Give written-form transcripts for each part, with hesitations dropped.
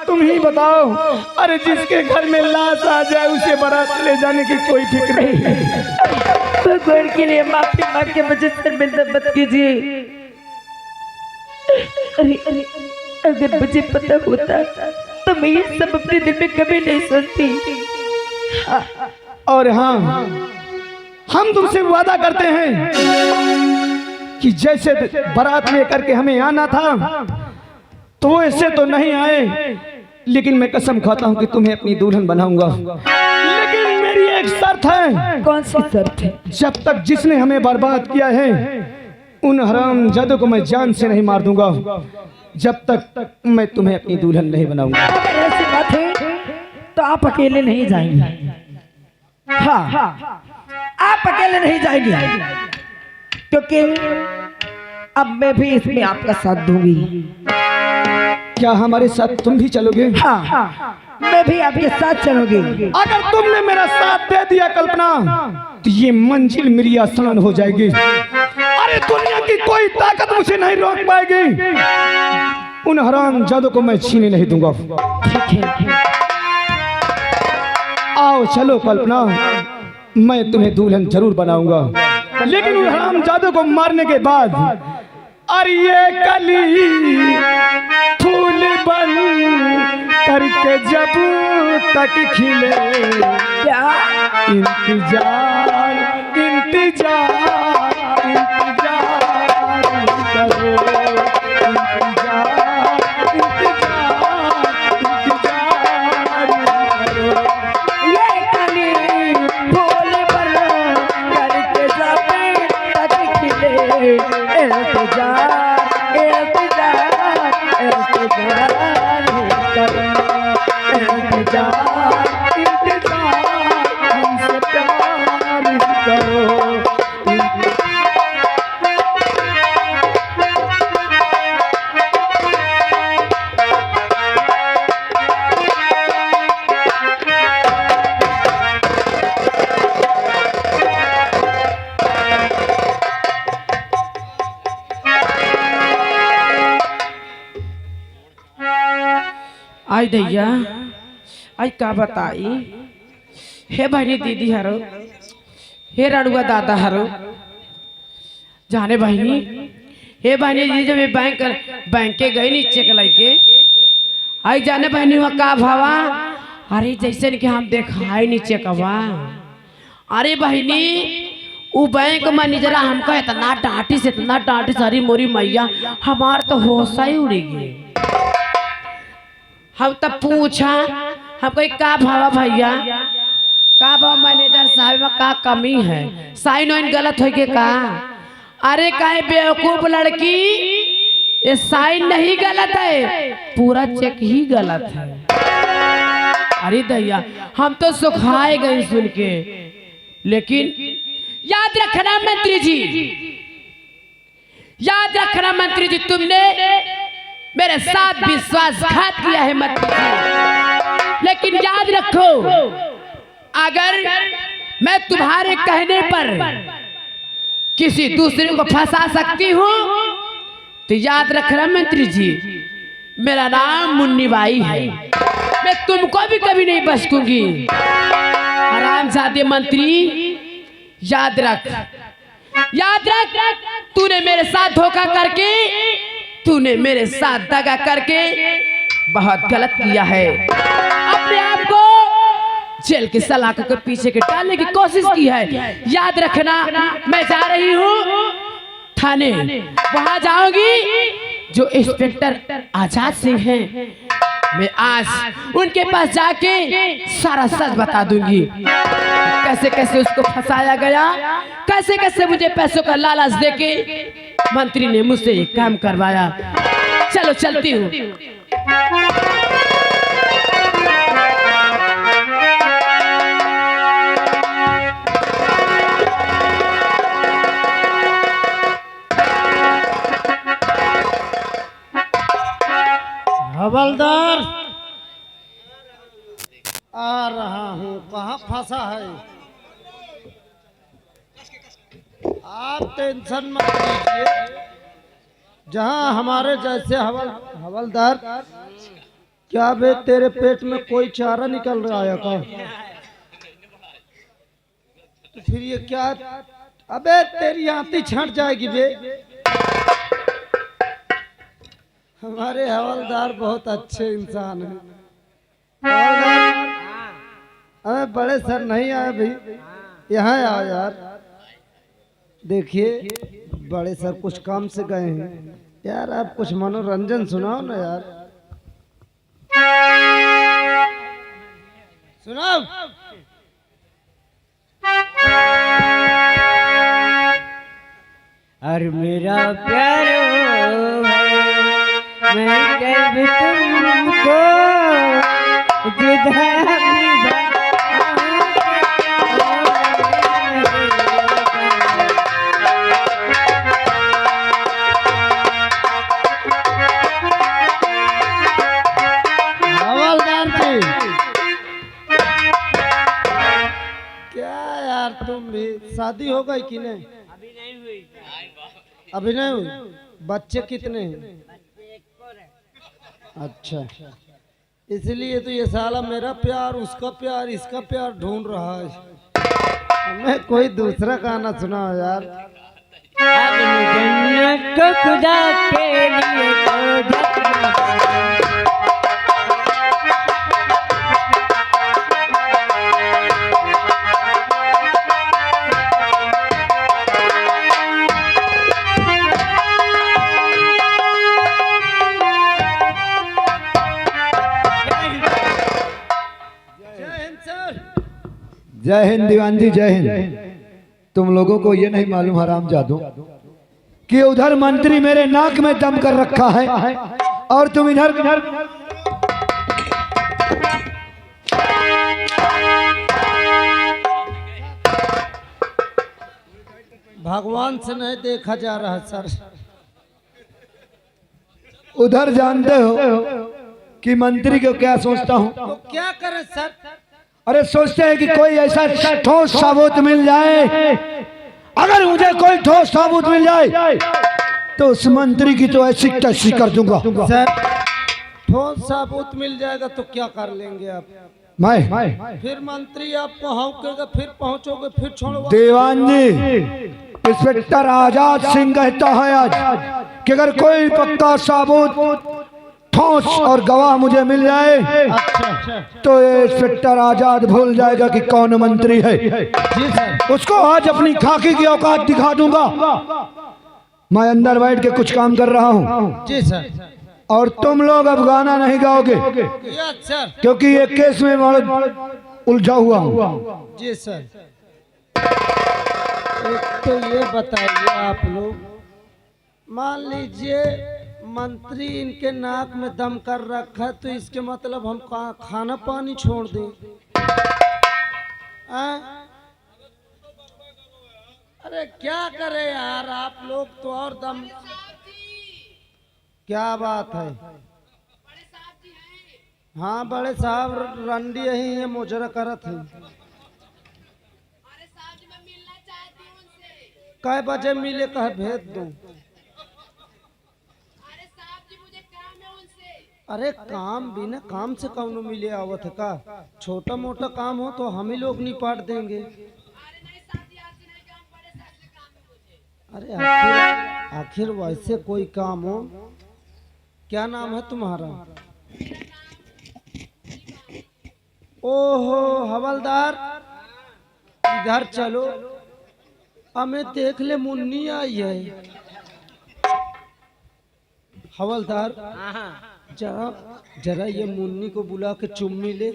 तुम ही बताओ। अरे जिसके घर में लाश आ जाए उसे बारात ले जाने की कोई फिक्र नहीं। भगवान के लिए माफी मांग के मुझे शर्मिंदा मत कीजिए। अरे अगर मुझे पता होता तो मैं ये सब अपने दिल में कभी नहीं सोचती। और हाँ, हम तुमसे वादा करते हैं कि जैसे बारात लेकर के हमें आना था तो वो ऐसे तो नहीं आए, लेकिन मैं कसम खाता हूं कि तुम्हें अपनी दुल्हन बनाऊंगा। लेकिन मेरी एक शर्त है। कौन सी शर्त है? जब तक जिसने हमें बर्बाद किया है उन हराम जादू को मैं जान से नहीं मार दूंगा, जब तक मैं तुम्हें अपनी दुल्हन नहीं बनाऊंगा। अगर ऐसी बात है तो आप अकेले नहीं जाएंगे। हाँ, आप अकेले नहीं जाएंगे, क्योंकि अब मैं भी इसमें आपका साथ दूंगी। क्या हमारे साथ तुम भी चलोगे? हाँ, मैं भी आपके साथ चलूंगी। अगर तुमने मेरा साथ दे दिया कल्पना, तो ये मंजिल मेरी आसान हो जाएगी। अरे दुनिया की कोई ताकत मुझे नहीं रोक पाएगी। उन हराम जादू को मैं छीने नहीं दूंगा। ठीक है, आओ चलो कल्पना, मैं तुम्हें दुल्हन जरूर बनाऊंगा, लेकिन उन हराम जादू को मारने के बाद और ये कली फूल बन करके जब तक खिले, क्या इंतजार इंतजार इंतजार करो, इंतजार इंतजार इंतजार करो। ये कली फूल बन करके जब तक खिले, इंतजार इंतजार इंतजार करो, इंतजार इंतजार हमसे प्यार करो। आई दैया, आई का बताई। हे बहनी दीदी हरो, हे रड़ुआ दादा हरो, जाने बहनी, हे बहनी दीदी जब मैं बैंक के गई नी चेक लेके, आई जाने बहनी वहाँ का भावा। अरे जैसे कि हम देखाई नी चेकवा। अरे बहनी वो बैंक मैनेजरा हमको इतना डांटी से इतना डांटी, सारी मोरी मैया हमार तो होश ही उड़ी गई। हम तब पूछा हमको का भावा भैया, का भाव मैनेजर साहब में का कमी है, साइन वाइन गलत हो गए का? अरे काहे बेवकूफ लड़की, ये साइन नहीं गलत है, पूरा चेक ही गलत है। अरे दैया हम तो सुखाए गए सुन के। लेकिन याद रखना मंत्री जी, याद रखना मंत्री जी, तुमने मेरे साथ विश्वासघात किया है मंत्री जी। लेकिन याद रखो, अगर मैं तुम्हारे कहने पर किसी दूसरे को फंसा सकती हूँ तो याद रखना मंत्री जी, मेरा नाम मुन्नी बाई है, मैं तुमको भी कभी नहीं बख्शूंगी। हरामजादे मंत्री याद रख, याद रख, तूने मेरे साथ धोखा करके, तूने मेरे साथ दगा करके बहुत गलत किया है। अपने आप को जेल के सलाखों के पीछे के डालने की कोशिश की है। याद रखना, मैं जा रही हूँ थाने, वहां जाऊंगी। जो इंस्पेक्टर आजाद सिंह हैं, मैं आज उनके पास जाके सारा सच बता दूंगी, कैसे कैसे उसको फंसाया गया, कैसे कैसे मुझे पैसों का लालच देके मंत्री ने मुझसे एक काम करवाया। चलो चलती हूँ। हवलदार आ रहा हूँ, कहाँ फंसा है? आप टेंशन मत लीजिए, जहाँ हमारे जैसे हवलदार क्या बे तेरे पेट में कोई चारा निकल रहा है का? तो फिर ये क्या? अबे तेरी आंती छट जाएगी बे। हमारे हवलदार बहुत अच्छे इंसान हैं। हवलदार, अबे बड़े सर नहीं आए भाई, यहाँ आओ यार। देखिए बड़े सर कुछ काम से गए हैं यार, आप कुछ मनोरंजन सुनाओ ना यार। सुनाओ। और मेरा प्यार है, मैं जब तुमको जुदा हवलदार जी, क्या यार तुम भी शादी हो गई कि नहीं? अभी नहीं हुई। बच्चे कितने हैं? अच्छा, इसलिए तो ये साला मेरा प्यार, उसका प्यार, इसका प्यार ढूंढ रहा है। मैं कोई दूसरा गाना सुनाओ यार। अपनी जन्नत को खुदा के लिए तो जन्नत जय हिंद दीवान जी, जय हिंद। तुम लोगों को ये नहीं मालूम हराम जादू कि उधर मंत्री मेरे नाक में दम कर रखा है और तुम इधर भगवान से नहीं देखा जा रहा सर। उधर जानते हो कि मंत्री को क्या सोचता हूँ? तो क्या करें सर? अरे सोचते हैं कि कोई ऐसा ठोस सबूत मिल जाए, अगर मुझे कोई ठोस सबूत मिल जाए तो उस मंत्री की तो ऐसी तैसी कर दूंगा। सर ठोस सबूत मिल जाएगा तो क्या कर लेंगे आप? मैं फिर मंत्री आपको हाँकेगा, फिर पहुंचोगे, फिर छोड़ो। दीवान जी, इंस्पेक्टर आजाद सिंह कहता है आज कि अगर कोई पक्का सबूत, ठोस और गवाह मुझे मिल जाए तो ये इंस्पेक्टर आजाद भूल जाएगा कि कौन मंत्री है। जी सर। उसको आज अपनी खाकी की औकात दिखा दूंगा। मैं अंदर बैठ के कुछ काम कर रहा हूँ। जी सर। और तुम लोग अब गाना नहीं गाओगे यस सर। क्योंकि ये केस में बहुत उलझा हुआ हूँ। जी सर। एक तो ये बताइए आप लोग, मान लीजिए मंत्री इनके नाक में दम कर रखा है तो इसके मतलब हम खाना पानी छोड़ दें? अरे क्या करे यार आप लोग तो और दम। क्या बात है? हाँ बड़े साहब रंडी यही है, मुजरा करत है। कै बजे मिले कह भेज दूं? अरे काम बिना काम से कौन मिले आवत है का? छोटा मोटा काम हो तो हम ही लोग निपाट देंगे। अरे आखिर वैसे कोई काम हो। क्या नाम है तुम्हारा? ओहो हवलदार, इधर चलो, हमें देख ले, मुन्नी आई है। हवलदार जरा जरा ये मुन्नी को बुला के चुम्मी ले।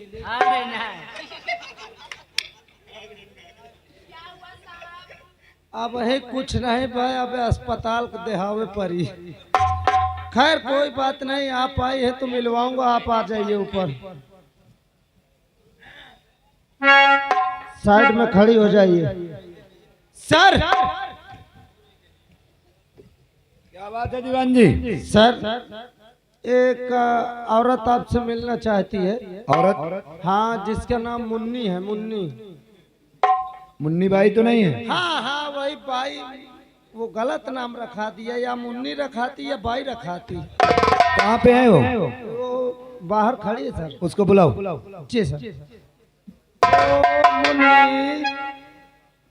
अब है कुछ नहीं भाई, अब अस्पताल को देहावे पड़ी। खैर कोई बात नहीं, आप आई है तो मिलवाऊंगा, आप आ जाइए ऊपर, साइड में खड़ी हो जाइए। सर क्या बात है दीवान जी? सर एक औरत आपसे मिलना चाहती है। औरत? हाँ, जिसका नाम मुन्नी है। मुन्नी। मुन्नी बाई तो नहीं है? हाँ हाँ वही बाई, वो गलत नाम रखा दिया, या मुन्नी रखाती या बाई रखाती। कहाँ पे है वो? बाहर खड़ी है सर। उसको बुलाओ। जी सर। ओ मुन्नी,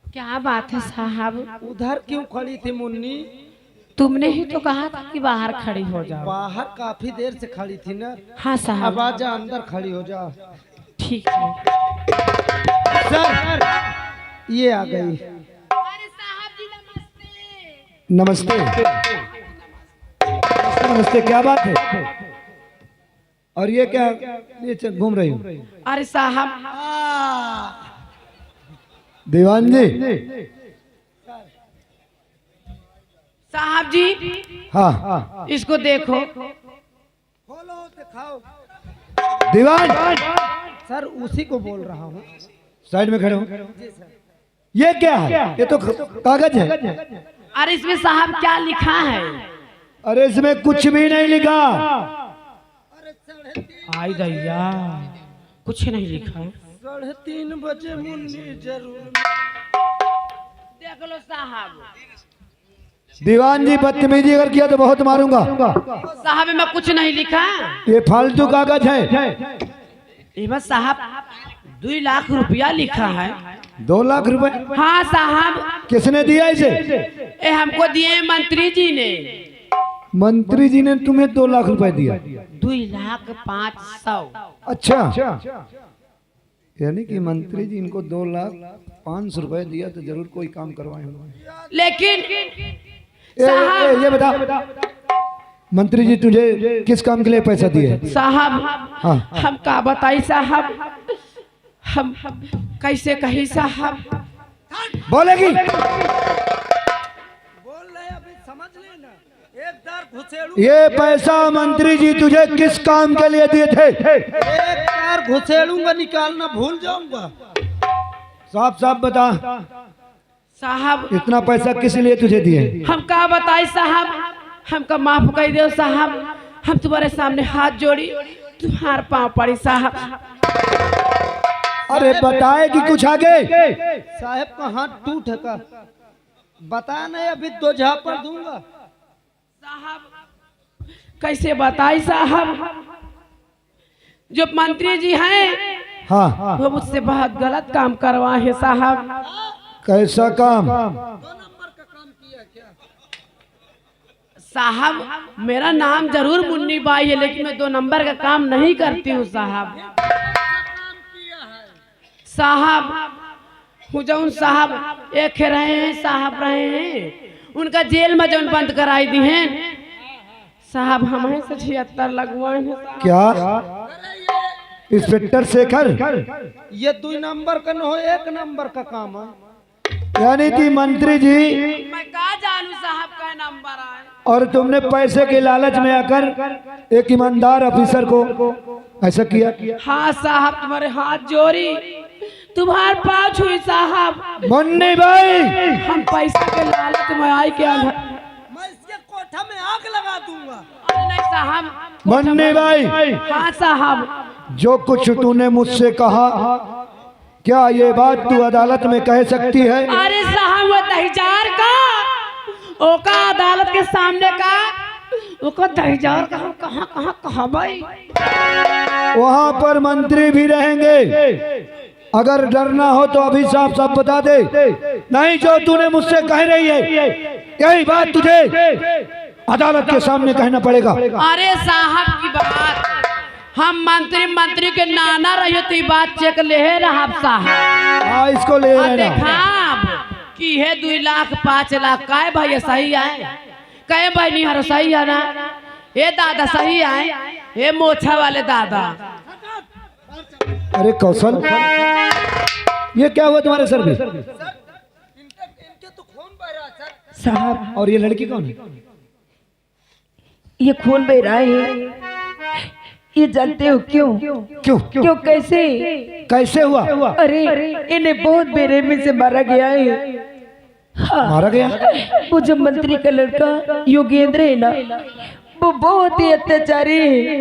क्या बात है साहब? उधर क्यों खड़ी थी मुन्नी? तुमने ही तो कहा था कि बाहर खड़ी हो जाओ। बाहर काफी देर से खड़ी थी ना। हाँ साहब। अब आजा अंदर खड़ी हो जा। ठीक है। सर ये आ गई। अरे साहब जी नमस्ते। नमस्ते। नमस्ते, क्या बात है? और ये क्या ये घूम रही हूँ? अरे साहब, दीवान जी। साहब जी हाँ, इसको देखो। खोलो दिखाओ। दीवान। सर उसी को बोल रहा हूँ। साइड में खड़े हो। जी सर। ये क्या है? ये तो कागज है। अरे इसमें साहब क्या लिखा है? अरे इसमें कुछ भी नहीं लिखा। आई दैया, कुछ नहीं लिखा। 3:30 बजे मुन्नी जरूर। देख लो साहब। दीवान जी बदतमीजी अगर किया तो बहुत मारूंगा। साहब में कुछ नहीं लिखा। ये फालतू कागज है। ये बस साहब 2 लाख रुपया लिखा है। 2 लाख रुपए? हाँ साहब। किसने दिया इसे? ये हमको दिए मंत्री जी ने। मंत्री जी ने तुम्हें 2 लाख रुपए दिया? 2,05,100। अच्छा, यानी कि मंत्री जी इनको 2,05,000 रुपए दिया तो जरूर कोई काम करवाए होंगे। लेकिन ये बता, मंत्री जी तुझे किस काम के लिए पैसा दिए? साहब हाँ। हम का बताई साहब, हम कैसे कही साहब? बोलेगी? बोल रहे अभी समझ लेना। एक दार घुसेड़ू। ये पैसा मंत्री जी तुझे किस काम के लिए दिए थे? एक दार घुसेड़ूंगा, निकालना भूल जाऊंगा। साफ साफ बता, साहब इतना पैसा किस लिए तुझे दिए? हम का बताई साहब, हमका माफ कर दो साहब। हम तुम्हारे सामने हाथ जोड़ी, तुम्हारे पाँव पड़ी साहब। अरे बताए कि कुछ आगे? साहब का हाथ टूट का बता नहीं, अभी 2 झापड़ दूंगा। साहब कैसे बताई साहब, जो मंत्री जी हैं हाँ, वो मुझसे बहुत गलत काम करवाए हैं साहब। कैसा काम? 2 नंबर का काम किया क्या? साहब मेरा नाम जरूर मुन्नी बाई है, लेकिन मैं 2 नंबर का काम नहीं करती हूँ साहब। साहब हुजून साहब एक रहे हैं, साहब रहे हैं, उनका जेल में जौन बंद कराई दी हैं साहब। हमें से 76 लगवाए हैं। क्या? इंस्पेक्टर शेखर? ये 2 नंबर का न हो, 1 नंबर का काम है। यानी कि मंत्री जी मैं कहा जानू साहब का नंबर आए। और तुमने पैसे के लालच में आकर एक ईमानदार ऑफिसर को ऐसा किया? हाँ साहब, तुम्हारे हाथ जोड़ी, तुम्हारे पाँव छुई साहब। मुन्नी भाई, हम पैसा के लालच में आई के अंदर। मैं इसके कोठा में आग लगा दूंगा। अरे नहीं साहब। मुन्नी भाई, हाँ साहब। जो कुछ तूने मुझसे कहा, क्या ये बात तू अदालत में कह सकती है? अरे साहब वो दहीजार का, ओका अदालत के सामने का, ओका दहीजार का हम कहाँ कहाँ भाई? वहाँ पर मंत्री भी रहेंगे। अगर डरना हो तो अभी साफ साफ बता दे, नहीं जो तूने मुझसे कह रही है यही बात तुझे अदालत के सामने कहना पड़ेगा। अरे साहब की बात, हम मंत्री के नाना रहिए तो बात चेक ले रहा साहब। हाँ, इसको ले और लेना। देखा कि है 2 लाख 5 लाख काय भाई सही है, कहे भाई नहीं हर सही है ना? ये दादा सही है, ये मोछा वाले दादा। अरे कौशल, ये क्या हुआ तुम्हारे सर पे? इनके तो खून बह रहा है सर। साहब और ये लड़की कौन है? ये खून बह रहा है, ये जानते हो क्यों? क्यों? क्यों कैसे? कैसे हुआ? अरे इन्हें बहुत बेरहमी से मारा गया है। हाँ, मारा गया? वो जो मंत्री का लड़का योगेंद्र है ना, वो बहुत ही अत्याचारी है।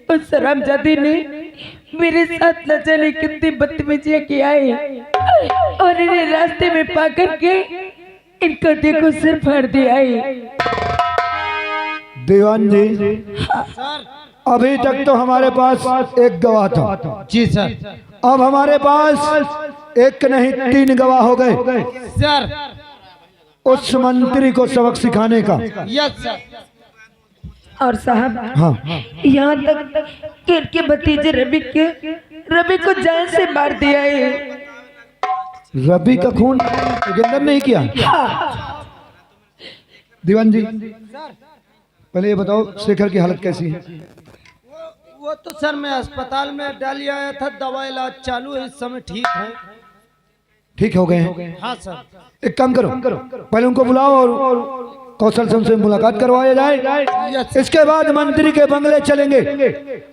उस हरामजादी ने मेरे साथ न जाने कितनी बदतमीजियां किया है, और इन्हें रास्ते में पा करके इनका देखो सिर फाड़ दिया है। दीवान जी, सर अभी तक तो हमारे पास एक गवाह था। जी सर। अब हमारे पास एक नहीं 3 गवाह हो गए सर। उस मंत्री को सबक सिखाने का। Yes sir. और साहब हाँ यहाँ तक कि इनके भतीजे रवि को जान से मार दिया है। रवि का खून जोगिंदर नहीं किया। दीवान जी पहले ये बताओ शेखर की हालत कैसी है? वो तो सर मैं अस्पताल में डाली आया था, दवा इलाज चालू है, इस समय ठीक है। ठीक हो गए हैं? हाँ सर। एक काम करो पहले उनको बुलाओ और कौशल से उनसे मुलाकात करवाया जाए। इसके बाद मंत्री के बंगले चलेंगे।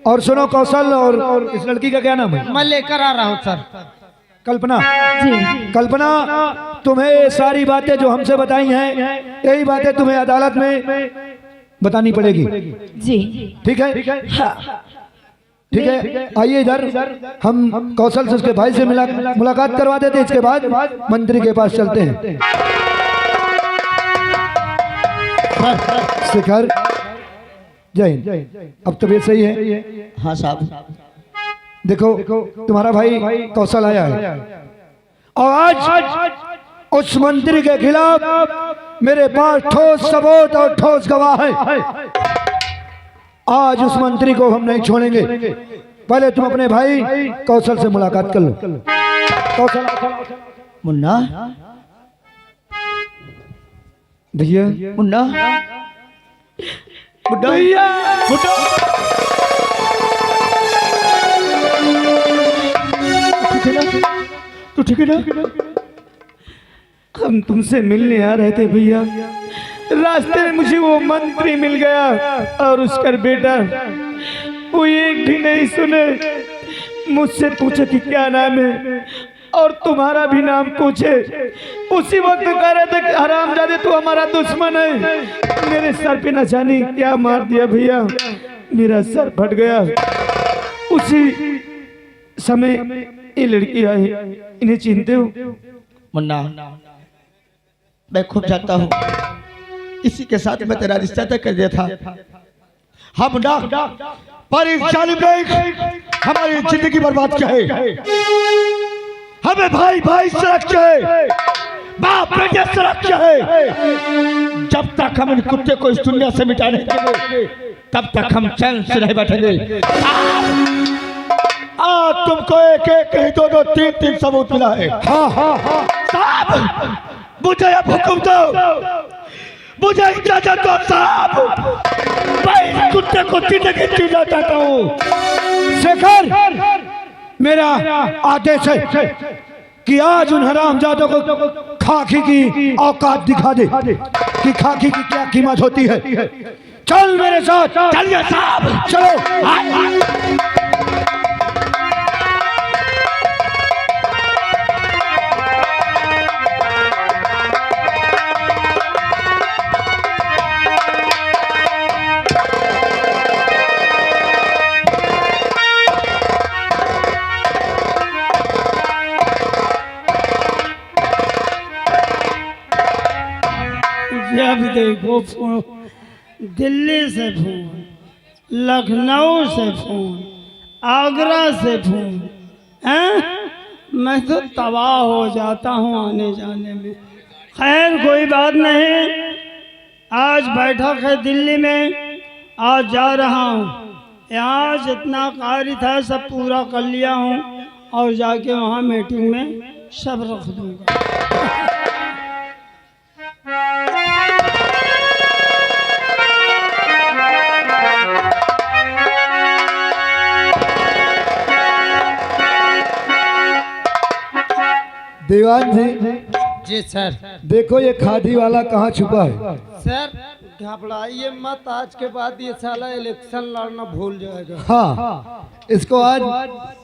और सुनो कौशल और इस लड़की का क्या नाम है? मैं लेकर आ रहा हूँ सर। कल्पना। जी कल्पना तुम्हें ये सारी बातें जो हमसे बताई हैं यही बातें तुम्हें अदालत में बतानी पड़ेगी। जी ठीक है? ठीक है आइए इधर हम कौशल से उसके भाई से मुलाकात करवा देते। इसके बाद मंत्री के पास चलते हैं। शेखर जय हिंद। अब तबीयत सही है? हाँ साहब। देखो तुम्हारा भाई कौशल आया है और आज उस मंत्री के खिलाफ मेरे पास ठोस सबूत और ठोस गवाह है। आज उस मंत्री को हम नहीं छोड़ेंगे। पहले तुम अपने भाई कौशल से मुलाकात कर लो। कौशल। मुन्ना। भैया। मुन्ना। भैया। तो ठीक है ना? हम तुमसे मिलने आ रहे थे भैया, रास्ते में मुझे वो मंत्री मिल गया और उसका बेटा, वो एक भी नहीं सुने, मुझसे पूछे कि क्या नाम है और तुम्हारा भी नाम पूछे। उसी वक्त कह रहे थे कि हरामजादे तू हमारा दुश्मन है। मेरे सर पे न जाने क्या मार दिया भैया, मेरा सर फट गया। उसी समय ये लड़की आई, इन्हें चिंते हो? मुन्ना मैं खूब जानता हूँ, इसी के साथ मैं तेरा रिश्ता तय कर दिया था। हाँ मुन्ना, पर इस जालिम ने हमारी जिंदगी बर्बाद किया है। हमें भाई भाई से रखा है, बाप बेटे से रखा है। जब तक हम इन कुत्ते को इस दुनिया से मिटा नहीं देंगे तब तक हम चैन से नहीं बैठेंगे। आज तुमको एक एक नहीं दो दो तीन तीन सबूत मिला है। हाँ हाँ हाँ साहब मुझे अब हुक्म दो, मुझे इजाजत दो साहब, मैं इस कुत्ते को जिंदगी जीना चाहता हूँ। शेखर, मेरा आदेश है कि आज उन हरामजादों को खाकी की औकात दिखा दे कि खाकी की क्या कीमत होती है। चल मेरे साथ। चलिए साहब चलो। जब देखो फोन, दिल्ली से फोन, लखनऊ से फोन, आगरा से फोन, हैं? मैं तो तबाह हो जाता हूँ आने जाने में। खैर कोई बात नहीं, आज बैठक है दिल्ली में, आज जा रहा हूँ। यहाँ जितना कार्य था सब पूरा कर लिया हूँ और जाके वहाँ मीटिंग में सब रख दूँगा। दीवान जी। जी सर। देखो ये खादी वाला कहाँ छुपा है। सर घबराइए मत, आज के बाद ये साला इलेक्शन लड़ना भूल जाएगा। हाँ इसको आज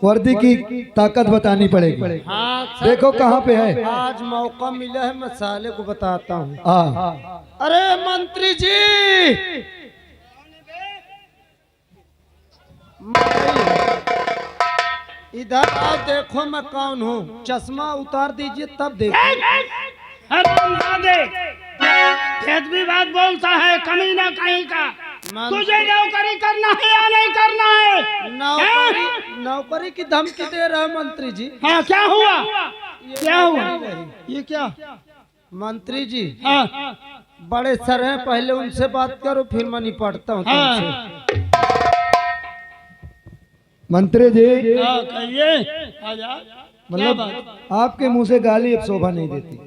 वर्दी की ताकत बतानी पड़ेगी। हाँ सर, देखो कहाँ पे है। आज मौका मिला है, मैं साले को बताता हूँ। हाँ अरे मंत्री जी, इधर आओ, देखो मैं कौन हूँ। चश्मा उतार दीजिए तब देखिए। खेत भी बात बोलता है, कमीना कहीं का। तुझे नौकरी करना है या नहीं करना है? नौकरी की धमकी दे रहा है मंत्री जी। हाँ, क्या हुआ? क्या हुआ? ये क्या मंत्री जी? हाँ, बड़े सर हैं, पहले उनसे बात करो फिर मैं निपटता हूँ तुमसे। हाँ, मंत्री जी, हाँ, कहिए। आजा। मतलब आपके मुंह से गाली अब शोभा नहीं देती।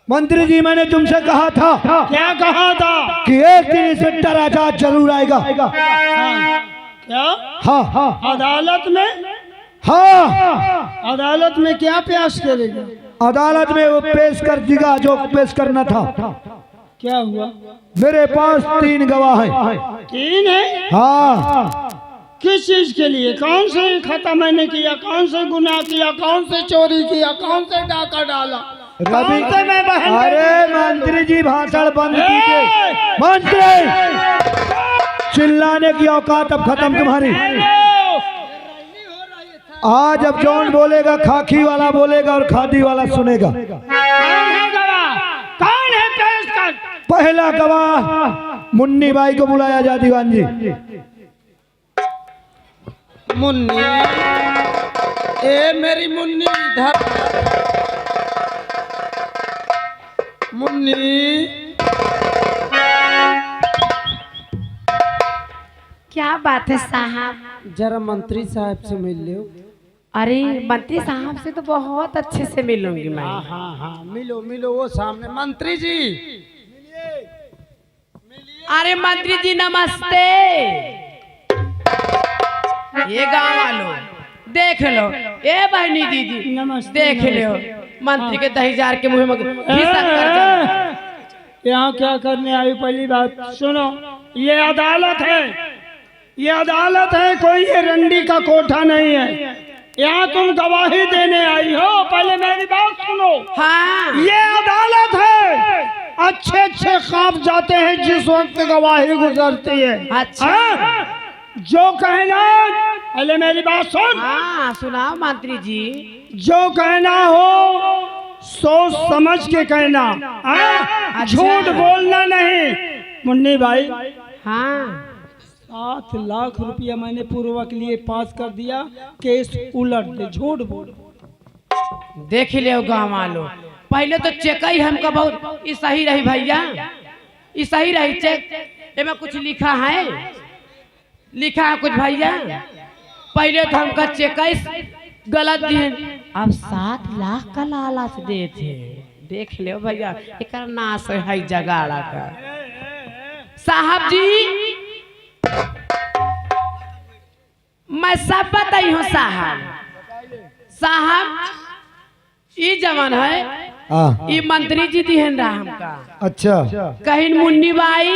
मंत्री जी, मैंने तुमसे कहा था क्या कहा था? कि एक दिन इंस्पेक्टर आजाद जरूर आएगा। क्या? हाँ हाँ अदालत में? हाँ, अदालत में क्या पेश करेगा? अदालत में वो पेश कर देगा जो पेश करना था। क्या हुआ? मेरे पास 3 गवाह हैं। 3 है? हाँ, किस चीज के लिए? कौन से खता मैंने किया, कौन से गुनाह किया, कौन से चोरी किया, कौन से डाका डाला, रवि। कौन से मैं बहन? अरे मंत्री जी, भाषण बंद कीजिए। मंत्री, चिल्लाने की औकात अब खत्म तुम्हारी। आज अब जॉन बोलेगा, खाकी वाला बोलेगा और खादी वाला सुनेगा। कौन है गवाह? कौन है पेश कर? पहला गवाह मुन्नी बाई को बुलाया जा। दीवान जी, मुन्नी, ए मेरी मुन्नी, इधर मुन्नी। क्या बात है साहब? जरा मंत्री साहब से मिल लो। अरे मंत्री साहब से तो बहुत अच्छे से मिलूंगी मैं। हाँ हाँ, मिलो मिलो, वो सामने। मंत्री जी, अरे मंत्री जी नमस्ते। ये गाँव वालों देख लो, ए बहनी दीदी नमस्ते। देख लो, मंत्री के दहीजार के मुंह में घिसा कर जाओ। यहाँ क्या करने आई? पहली बात सुनो, ये अदालत है, ये अदालत है, कोई ये रंडी का कोठा नहीं है। यहाँ तुम गवाही देने आई हो। पहले मेरी बात सुनो। हाँ, ये अदालत है, अच्छे अच्छे ख्वाब जाते हैं जिस वक्त गवाही गुजरती है। अच्छा। हाँ? जो कहना, पहले मेरी बात सुन। हाँ सुनाओ मंत्री जी। जो कहना हो सोच समझ के कहना। हाँ? अच्छा। झूठ बोलना नहीं। मुन्नी भाई, हाँ 7 लाख रुपया मैंने पूर्वा के लिए पास कर दिया, केस उलट दे, झूठ बोल। देख ले गाँव वालों, पहले तो चेक ही हमका बहुत ई सही रही भैया, ई सही रही चेक। एमे कुछ लिखा है, लिखा है कुछ भैया। पहले तो हमका चेक गलत दिए, अब 7 लाख का लालच दे थे। देख ले भैया, एक नाश है जगाड़ा का। साहब जी, मैं सब बताई हूँ साहब। साहब ये जवान है, हाँ, ये मंत्री जी दिहन रहा हमका। अच्छा, कहीं मुन्नी बाई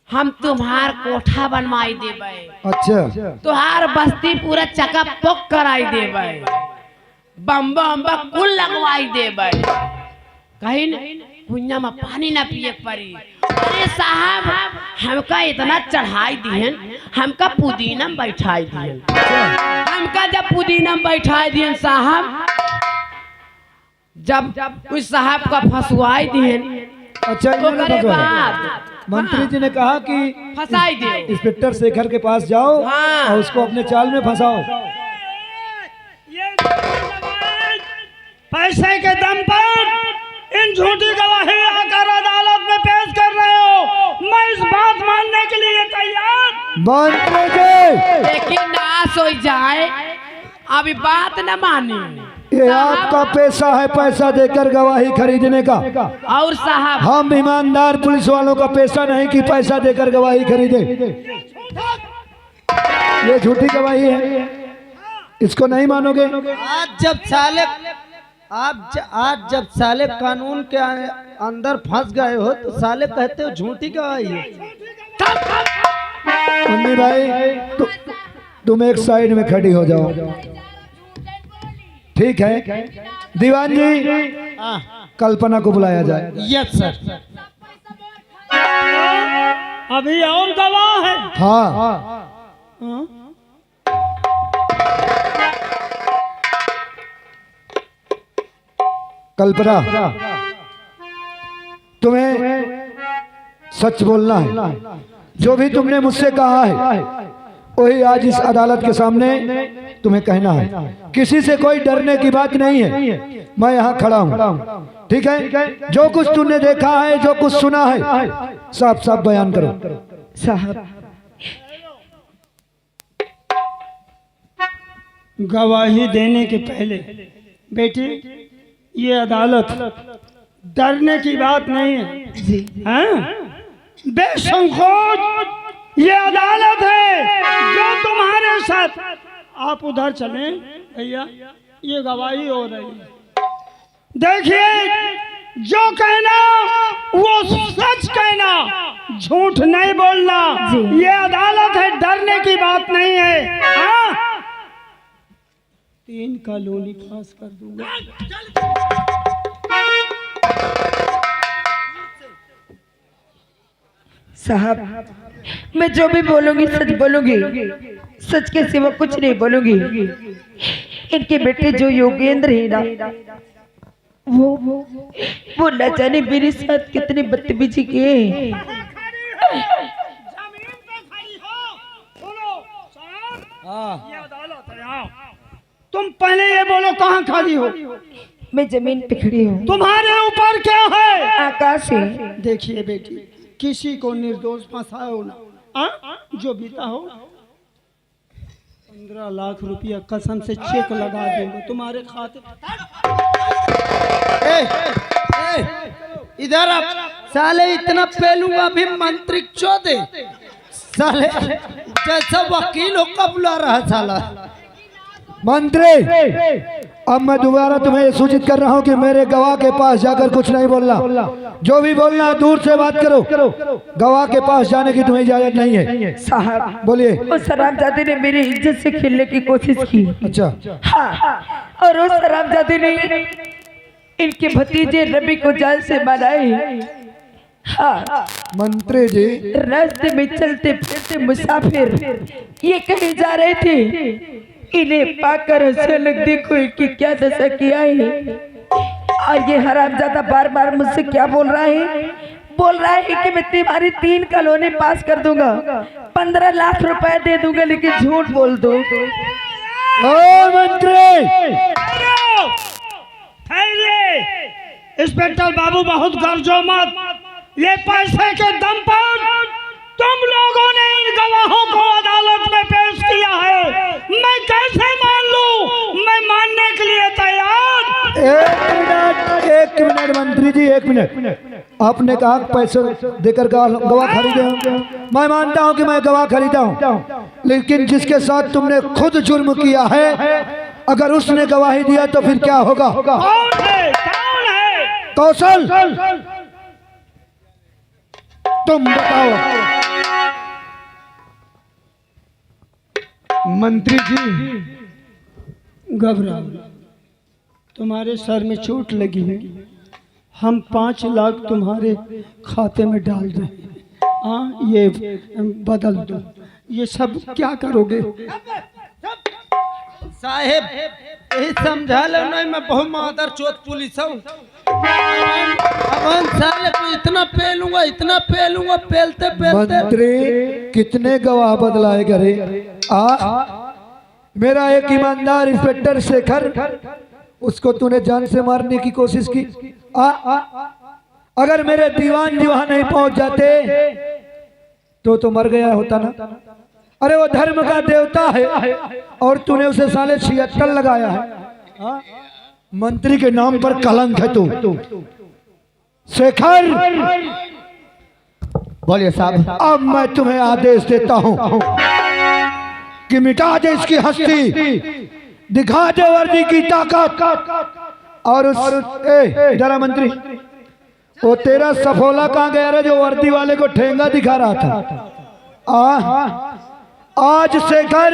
हम तुम्हार कोठा बनवाई देबे, अच्छा, तुहार बस्ती पूरा चकापक कराई देबे, बम्बा अम्बा कुल लगवाई देबे, कहीं कुइया में पानी ना पिए पड़ी। अरे साहब, हमका इतना चढ़ाई दिहन, हमका पुदीना में बैठाई दिहन। हमका जब पुदीना में बैठाई दिहन साहब, जब उस साहब का फंसवाई दिहन, अच्छा, तो इन्होंने करे फंसवाया। बाद मंत्री जी ने कहा कि फंसाई दे। इंस्पेक्टर शेखर के पास जाओ हाँ। और उसको अपने चाल में फंसाओ। ये पैसे के दम पर इन झूठी गवाही आकर अदालत में पेश कर रहे हो। मैं इस बात मानने के लिए तैयार। मंत्री जी, लेकिन नाश हो जाए, अभी बात न मानी। ये आपका पैसा है, पैसा देकर गवाही खरीदने का। और साहब, हम ईमानदार पुलिस वालों का पैसा नहीं कि पैसा देकर गवाही खरीदे। ये झूठी गवाही है, इसको नहीं मानोगे? आज जब साले कानून के अंदर फंस गए हो तो साले कहते हो झूठी गवाही है। मम्मी भाई, तुम एक साइड में खड़ी हो जाओ, ठीक है? दीवान जी, कल्पना को बुलाया जाए। Yes sir. अभी और गवाह है? हाँ, कल्पना, तुम्हें सच बोलना है। जो भी तुमने मुझसे कहा है वही आज इस अदालत के सामने तुम्हें कहना है। किसी से कोई डरने की बात नहीं है। मैं यहाँ खड़ा हूँ, ठीक है? जो कुछ तुमने देखा है, जो कुछ सुना है, साफ साफ बयान करो। साहब, गवाही देने के पहले बेटी, ये अदालत डरने की बात नहीं है। जी हाँ? बेसंकोच ये अदालत है जो तुम्हारे साथ। आप उधर चलें भैया, ये गवाही हो रही है। देखिए, जो कहना वो सच कहना, झूठ नहीं बोलना। ये अदालत है, डरने की बात नहीं है। हाँ? 3 कॉलोनी पास कर दूंगा। साहब, मैं जो भी बोलूंगी सच बोलूंगी, सच के सिवा कुछ नहीं बोलूंगी। इनके बेटे जो योगेंद्र है ना, वो न जाने मेरे साथ कितने बदतमीजी किए। ये अदालत है। हाँ। तुम पहले ये बोलो, कहाँ खड़ी हो? मैं जमीन पे खड़ी हूँ। तुम्हारे ऊपर क्या है? आकाश है। देखिए बेटी, किसी को निर्दोष फंसाओ ना। जो बीता हो, 15 लाख रुपया कसम से चेक लगा दूंगा तुम्हारे खाते। इधर आप साले, इतना पेलूंगा भी मंत्री चौधे साले, जैसा वकील हो का बुला रहा साला। मंत्री, अब मैं दोबारा तुम्हें ये सूचित कर रहा हूँ कि मेरे गवाह के पास जाकर कुछ नहीं बोलना। जो भी बोलना है दूर से बात करो। गवाह के पास जाने की तुम्हें इजाजत नहीं है। साहब, बोलिए। उस हरामजादे ने मेरी इज्जत से खेलने की कोशिश की। अच्छा, हाँ, और उस हरामजादे ने इनके भतीजे रवि को जान से मनाए। हाँ, मंत्री जी, रास्ते में चलते फिरते मुसाफिर ये कहीं जा रहे थे, इन्हें पाकर अचानक देखो इनकी क्या दशा किया है। और ये हरामजादा बार बार मुझसे क्या बोल रहा है? बोल रहा है कि मैं तुम्हारी 3 कॉलोनी पास कर दूंगा, 15 लाख रुपए दे दूंगा, लेकिन झूठ बोल दो। ओ मंत्री, इंस्पेक्टर बाबू, बहुत गरजो मत। ये पैसे के दम पर तुम लोगों ने इन गवाहों को अदालत में पेश किया है। मैं कैसे मान लूं? मैं मानने के लिए तैयार। एक मिनट मंत्री जी, 1 मिनट। आपने कहा पैसे देकर गवाह खरीदे होंगे। मैं मानता हूं कि मैं गवाह खरीदा हूं, लेकिन जिसके साथ तुमने खुद जुर्म किया है, अगर उसने गवाही दिया तो फिर क्या होगा? कौन है? कौन है? कौशल, तुम बताओ। मंत्री जी, घबराओ, तुम्हारे सर में चोट लगी है। हम 5 लाख तुम्हारे खाते में डाल रहे हैं। हाँ, ये बदल दो। ये सब क्या करोगे? साहेब, यही समझा लो नहीं, मैं बहुत मादर चौथ पुलिस हूँ। अब साले को इतना पेलूंगा, इतना पेलूंगा, पेलते पेलते। मंत्री, कितने गवाह बदलाए करे? मेरा एक ईमानदार इंस्पेक्टर शेखर, उसको तूने जान से मारने की कोशिश की। अगर मेरे दीवान जी वहां नहीं पहुंच जाते तो मर गया होता ना। अरे वो धर्म का देवता है और तूने उसे साले 76 लगाया है। मंत्री के नाम पर कलंक है तू। शेखर, बोलिए साहब। अब मैं तुम्हें आदेश देता हूं कि मिटा दे इसकी हस्ती, दिखा दे वर्दी की ताकत। और उस जरा मंत्री, वो तेरा सफोला कहाँ गया रे जो वर्दी वाले को ठेंगा दिखा रहा था? आज शेखर,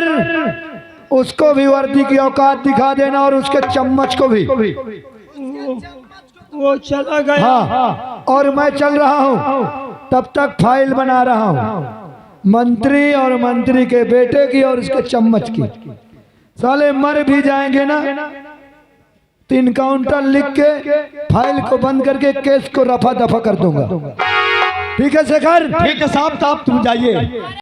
उसको भी वर्दी की औकात दिखा देना और उसके चम्मच को भी। वो चला गया। हाँ, और मैं चल रहा हूँ, तब तक फाइल बना रहा हूँ मंत्री और मंत्री के बेटे की और उसके चम्मच की। साले मर भी जाएंगे ना तो इनकाउंटर लिख के फाइल को बंद करके केस को रफा दफा कर दूंगा। ठीक है शेखर? ठीक है साहब, तुम जाइए।